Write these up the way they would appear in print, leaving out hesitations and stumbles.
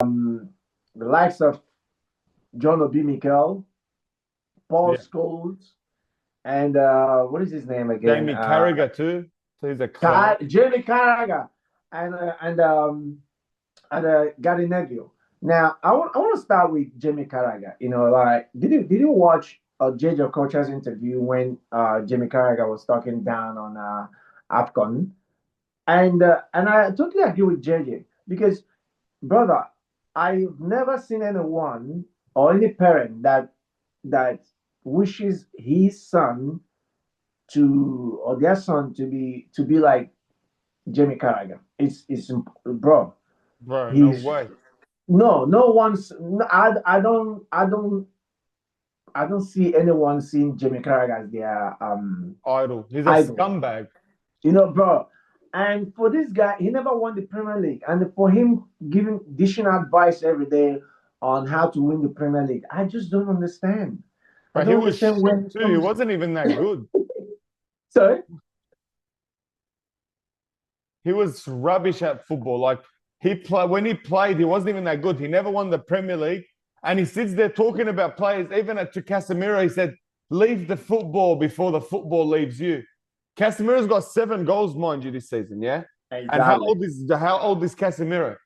the likes of John Obi Mikel, Paul Yeah. Scholes, and what is his name again? Jamie Carragher too. So he's a clout. Jamie Carragher, and Gary Neville. Now, I want to start with Jamie Carragher. Like, did you watch JJ Okocha's interview when Jamie Carragher was talking down on Afcon? And I totally agree with JJ because, brother, I've never seen anyone or any parent that wishes his son to or their son to be like Jamie Carragher. It's bro. Bro, no He's way. no one's no, I don't see anyone seeing Jamie Carragher as their Idol. He's a idol. scumbag. Bro. And for this guy, he never won the Premier League. And for him dishing advice every day on how to win the Premier League, I just don't understand. I But he don't was understand where shit he too. He comes. wasn't even that good. Sorry. He was rubbish at football. Like when he played, he wasn't even that good. He never won the Premier League. And he sits there talking about players. Even to Casemiro, he said, leave the football before the football leaves you. Casemiro's got 7 goals, mind you, this season, yeah? And how Exactly. old is Casemiro?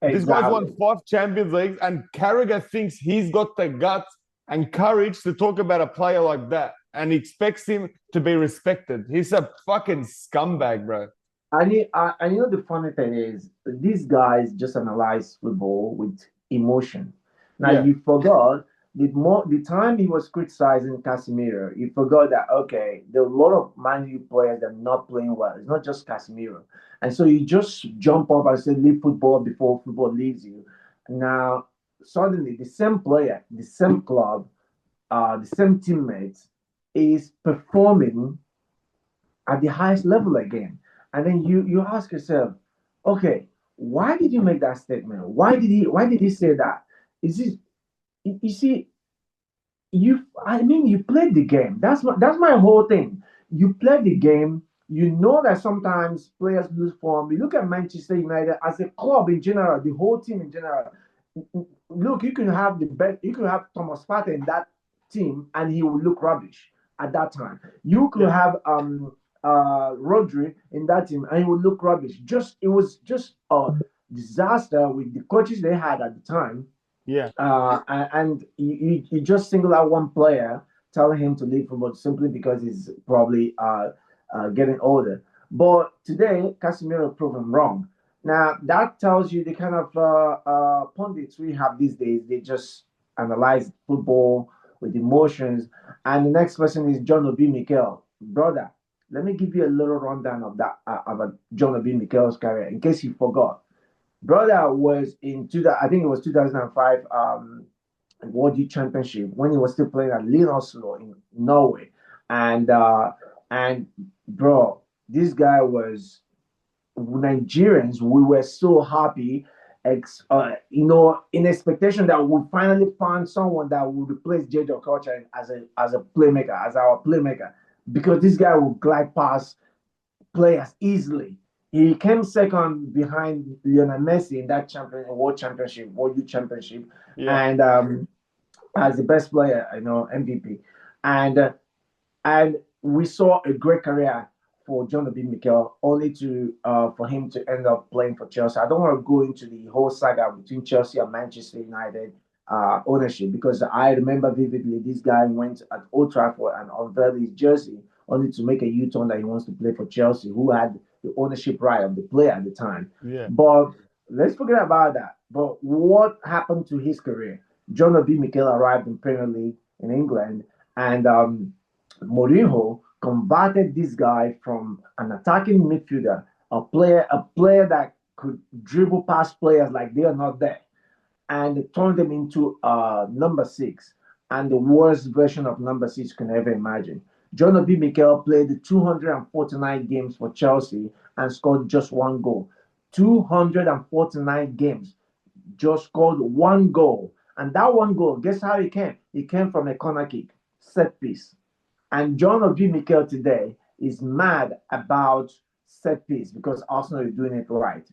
This guy's won Exactly. 5 Champions Leagues, and Carragher thinks he's got the guts and courage to talk about a player like that, and he expects him to be respected. He's a fucking scumbag, bro. And the funny thing is, these guys just analyze football with emotion. Now Yeah, you forgot the time he was criticizing Casemiro, you forgot that okay, there are a lot of Man U players that are not playing well. It's not just Casemiro, and so you just jump up and say leave football before football leaves you. Now suddenly the same player, the same club, the same teammates is performing at the highest level again. And then you ask yourself, okay, why did you make that statement? Why did he say that? Is this you see you played the game. That's my whole thing. You played the game. You know that sometimes players lose form. You look at Manchester United as a club in general, the whole team in general. Look, you can have the best. You can have Thomas Partey in that team, and he will look rubbish at that time. You could yeah, have Rodri in that team, and he would look rubbish. It was just a disaster with the coaches they had at the time, yeah. and you just single out one player, telling him to leave football simply because he's probably getting older. But today, Casemiro proved him wrong. Now that tells you the kind of pundits we have these days. They just analyze football with emotions. And the next person is John Obi Mikel, brother. Let me give you a little rundown of that about John Obi Mikel's career in case you forgot. Brother was in I think it was 2005 World Youth Championship when he was still playing at Lyn Oslo in Norway, and bro, this guy was Nigerians. We were so happy, in expectation that we finally found someone that would replace JJ Okocha as a playmaker, as our playmaker, because this guy would glide past players easily. He came second behind Lionel Messi in that world championship, world youth championship, Yeah. and as the best player, MVP, and we saw a great career for John Obi Mikel, only to for him to end up playing for Chelsea. I don't want to go into the whole saga between Chelsea and Manchester United ownership because I remember vividly this guy went at Old Trafford and unveiled his jersey only to make a U-turn that he wants to play for Chelsea, who had the ownership right of the player at the time. Yeah. But let's forget about that. But what happened to his career? John Obi Mikel arrived in Premier League in England, and Mourinho converted this guy from an attacking midfielder, a player that could dribble past players like they are not there, and turned them into number six, and the worst version of number six you can ever imagine. John Obi Mikel played 249 games for Chelsea and scored just one goal. 249 games, just scored one goal. And that one goal, guess how it came? It came from a corner kick, set piece. And John Obi Mikel today is mad about set piece because Arsenal is doing it right.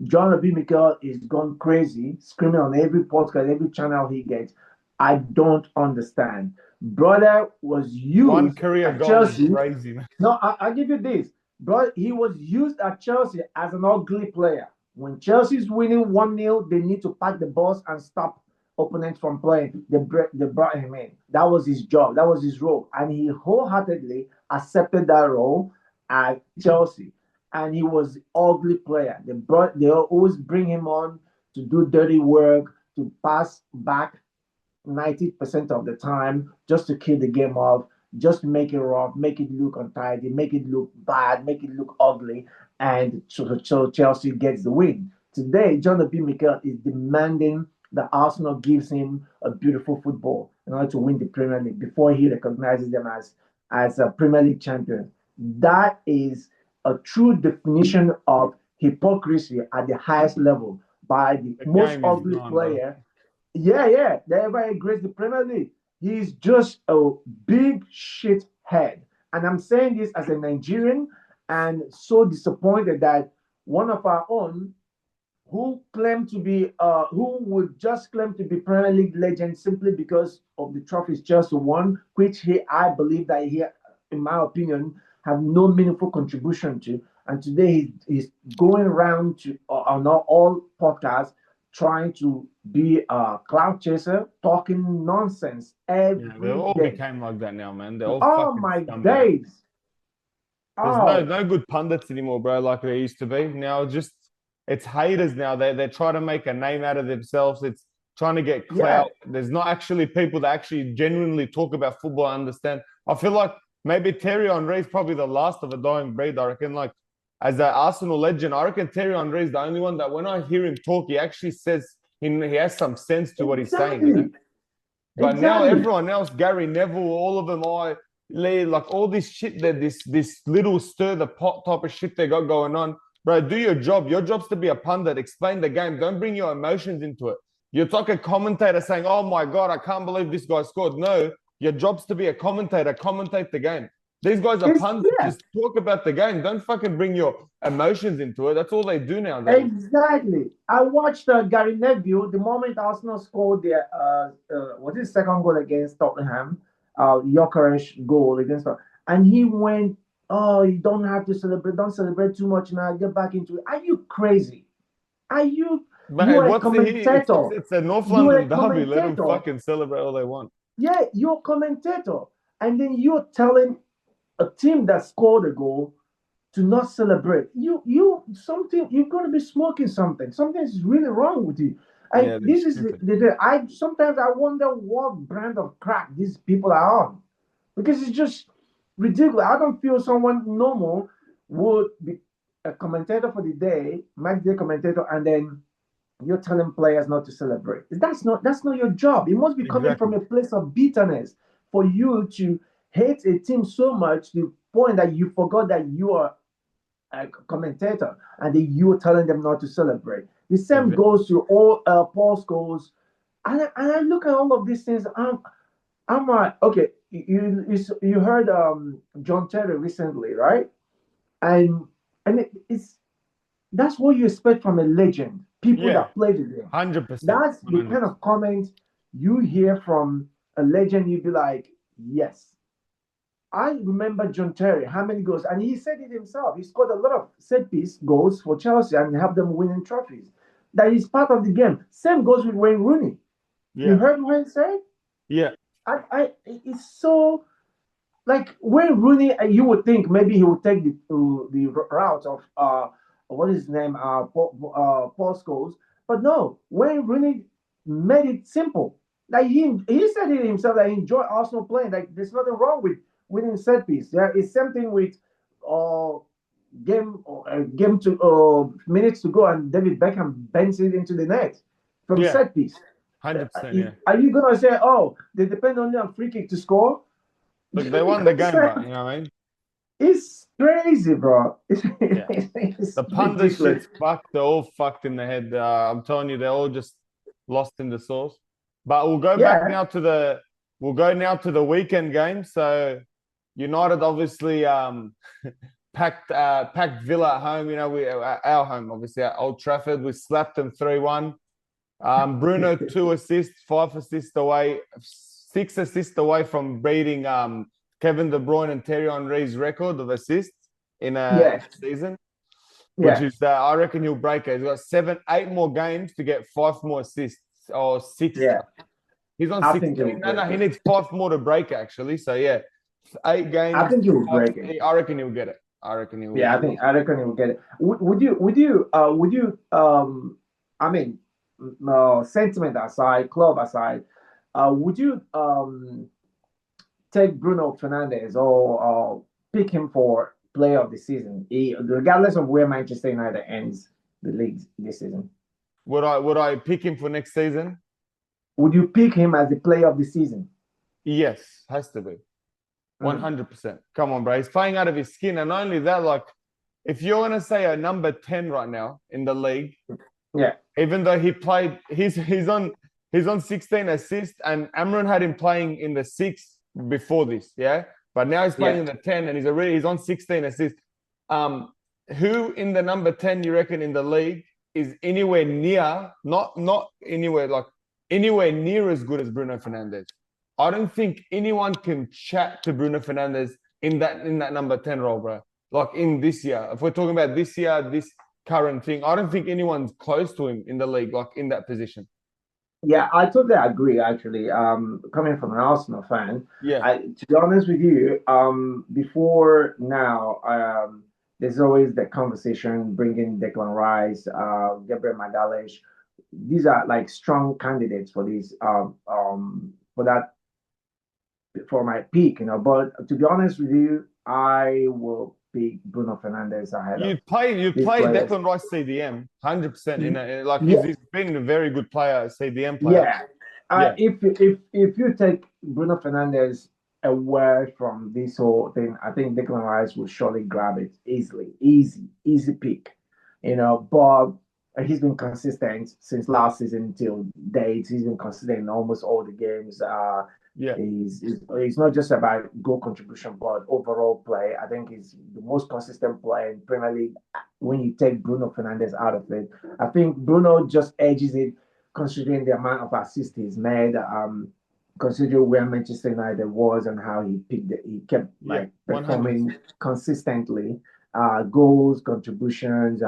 John Obi Mikel is gone crazy, screaming on every podcast, every channel he gets. I don't understand. Brother was One used career at goal is Chelsea. crazy, man. No, I give you this. Bro, he was used at Chelsea as an ugly player. When Chelsea's winning 1-0, they need to pack the balls and stop opponents from playing. They brought him in. That was his job. That was his role. And he wholeheartedly accepted that role at Chelsea. And he was an ugly player. They always bring him on to do dirty work, to pass back 90% of the time just to kill the game off, just to make it rough, make it look untidy, make it look bad, make it look ugly, and so Chelsea gets the win. Today, John Obi Mikel is demanding that Arsenal gives him a beautiful football in order to win the Premier League before he recognizes them as a Premier League champion. That is a true definition of hypocrisy at the highest level by the The most game is ugly gone, bro. player. Yeah, they ever grace the Premier League. He's just a big shit head. And I'm saying this as a Nigerian and so disappointed that one of our own who would just claim to be Premier League legend simply because of the trophies Chelsea won, which I believe that he, in my opinion, have no meaningful contribution to. And today he's going around to on all podcasts trying to be a cloud chaser, talking nonsense Yeah, they every all day. became like that now, man. They're all Oh fucking my scumbags. days! There's no Oh no good pundits anymore, bro, like there used to be. Now just it's haters now. They try to make a name out of themselves. It's trying to get yeah, clout. There's not actually people that actually genuinely talk about football and understand. I feel like maybe Terry Henry is probably the last of a dying breed. I reckon, like as an Arsenal legend, I reckon Terry Henry is the only one that when I hear him talk, he actually says he has some sense to what he's saying, you know. exactly, But now exactly. everyone else, Gary Neville, all of them are like all this shit that this little stir the pot type of shit they got going on. Bro, do your job. Your job's to be a pundit. Explain the game. Don't bring your emotions into it. You're like a commentator saying, "Oh my god, I can't believe this guy scored." No, your job's to be a commentator. Commentate the game. These guys are It's pundits. yeah, Just talk about the game. Don't fucking bring your emotions into it. That's all they do nowadays. exactly. I watched Gary Neville the moment Arsenal scored their what is second goal against Tottenham, Jokeres goal against Tottenham, and he went, "Oh, you don't have to celebrate. Don't celebrate too much now. Get back into it." Are you crazy? Are you? You But are a what's the he? commentator. It's a North You are a London derby. Let them commentator. fucking celebrate all they want. Yeah, you're a commentator, and then you're telling a team that scored a goal to not celebrate. You're gonna be smoking something. Something is really wrong with you. And Yeah, they're this is stupid. I sometimes I wonder what brand of crack these people are on. Because it's just ridiculous. I don't feel someone normal would be a commentator for the day, match day commentator, and then you're telling players not to celebrate. That's not your job. It must be coming from Exactly. a place of bitterness for you to hate a team so much to the point that you forgot that you are a commentator and then you're telling them not to celebrate. The same Exactly. goes to all Paul Scholes. And I look at all of these things. I'm like, okay, you heard John Terry recently, right? And it's that's what you expect from a legend, people Yeah, that play the game. 100%. That's the kind 100%. of comment you hear from a legend. You'd be like, yes. I remember John Terry, how many goals, and he said it himself. He scored a lot of set piece goals for Chelsea and helped them winning trophies. That is part of the game. Same goes with Wayne Rooney. You Yeah. heard Wayne say? Yeah. It's so like Wayne Rooney. You would think maybe he would take the route of what is his name Paul Scholes, but no. Wayne Rooney made it simple. Like he said it himself that he enjoyed Arsenal playing. Like there's nothing wrong with winning set piece. There is something with uh game to minutes to go and David Beckham bends it into the net from Yeah. set piece. 100%. Yeah. Are you gonna say, oh, they depend only on free kick to score? Look, they won the game, but you know what I mean? It's crazy, bro. Yeah. It's The pundit ridiculous. shit's fucked. They're all fucked in the head. I'm telling you, they're all just lost in the sauce. But Yeah, we'll go now to the weekend game. So United obviously packed Villa at home. You know, we our home, obviously, at Old Trafford. We slapped them 3-1. Bruno 2 assists, 5 assists away, 6 assists away from beating Kevin De Bruyne and Thierry Henry's record of assists in a season, which is I reckon he'll break it. He's got 7, 8 more games to get 5 more assists or 6. Yeah. He's on I 6. think He needs 5 more to break it, actually. So yeah, 8 games. I think he will break it. I reckon he'll get it. I reckon he will. Yeah, I reckon he will get it. Would you I mean, sentiment aside, club aside, would you take Bruno Fernandes or pick him for player of the season, regardless of where Manchester United ends the league this season? Would I pick him for next season? Would you pick him as the player of the season? Yes, has to be. 100%. Come on, bro. He's playing out of his skin. And not only that, like, if you're going to say a number 10 right now in the league, yeah, even though he played, he's on 16 assists, and Amron had him playing in the 6 before this, yeah? But now he's playing in the 10, and he's on 16 assists. Who in the number 10 you reckon in the league is anywhere near, not anywhere, like anywhere near as good as Bruno Fernandes? I don't think anyone can chat to Bruno Fernandes in that number 10 role, bro. Like in this year. If we're talking about this year, this current thing, I don't think anyone's close to him in the league, like in that position. Yeah, I totally agree, actually. Coming from an Arsenal fan, to be honest with you, before now, there's always the conversation bringing Declan Rice, Gabriel Magalhaes. These are like strong candidates for this, for my pick, But to be honest with you, I will pick Bruno Fernandes ahead. You play Declan Rice CDM 100%. He's been a very good player, CDM player. Yeah. If you take Bruno Fernandes away from this whole thing, I think Declan Rice will surely grab it easily. Easy pick. But he's been consistent since last season till date. He's been consistent in almost all the games. He's not just about goal contribution, but overall play. I think he's the most consistent player in Premier League when you take Bruno Fernandes out of it. I think Bruno just edges it considering the amount of assists he's made, considering where Manchester United was and how he kept performing consistently. Goals, contributions,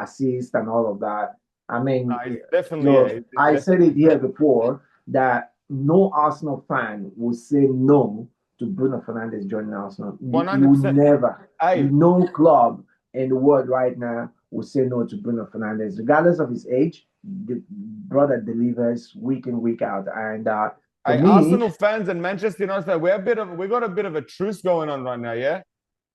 assists, and all of that. I mean, definitely. I said it here before that no Arsenal fan will say no to Bruno Fernandes joining Arsenal. 100%. Never. No club in the world right now will say no to Bruno Fernandes, regardless of his age. The brother delivers week in, week out. And Arsenal fans and Manchester United, we got a bit of a truce going on right now, yeah?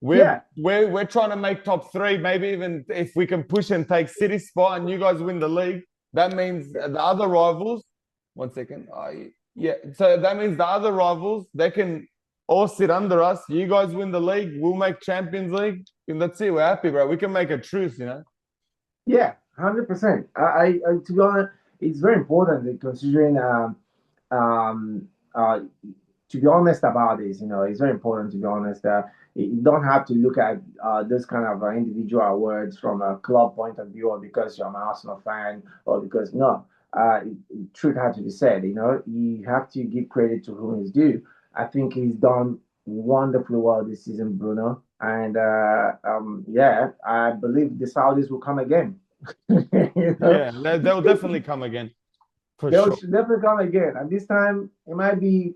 We're trying to make top 3, maybe even if we can push and take City's spot and you guys win the league. That means the other rivals. 1 second. So that means the other rivals, they can all sit under us. You guys win the league, we'll make Champions League, and that's it. We're happy, bro. We can make a truce, Yeah, 100%. I to be honest, it's very important considering to be honest about this. It's very important to be honest. You don't have to look at this kind of individual awards from a club point of view, or because you're an Arsenal fan, or because truth has to be said. You have to give credit to whom is due. I think he's done wonderfully well this season, Bruno, and I believe the Saudis will come again. Yeah, they'll definitely come again. They'll definitely come again, and this time it might be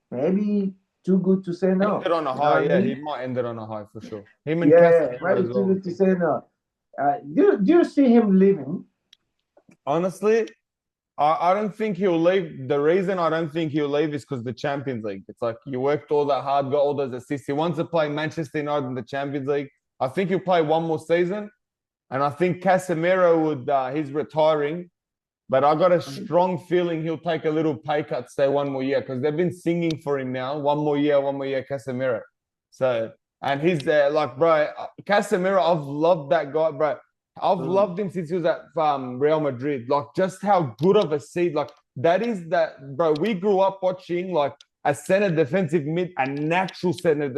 maybe too good to say no. End it on a high, he might end it on a high for sure. Him and it might be too good to say no. Do you see him leaving? Honestly, I don't think he'll leave. The reason I don't think he'll leave is because the Champions League. It's like you worked all that hard, got all those assists. He wants to play Manchester United in the Champions League. I think he'll play one more season. And I think Casemiro he's retiring. But I got a strong feeling he'll take a little pay cut, stay one more year, because they've been singing for him now. One more year, Casemiro. So, and he's there, bro, Casemiro, I've loved that guy, bro. I've loved him since he was at Real Madrid. Just how good of a seed. That is that, bro. We grew up watching a center defensive mid, a natural center.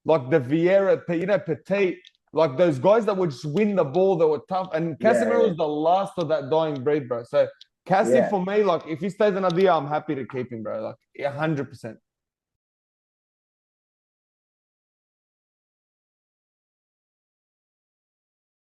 like the Vieira, Petit, like those guys that would just win the ball, that were tough. And Casemiro was the last of that dying breed, bro. So Cassie, for me, like if he stays another year, I'm happy to keep him, bro. Like 100%.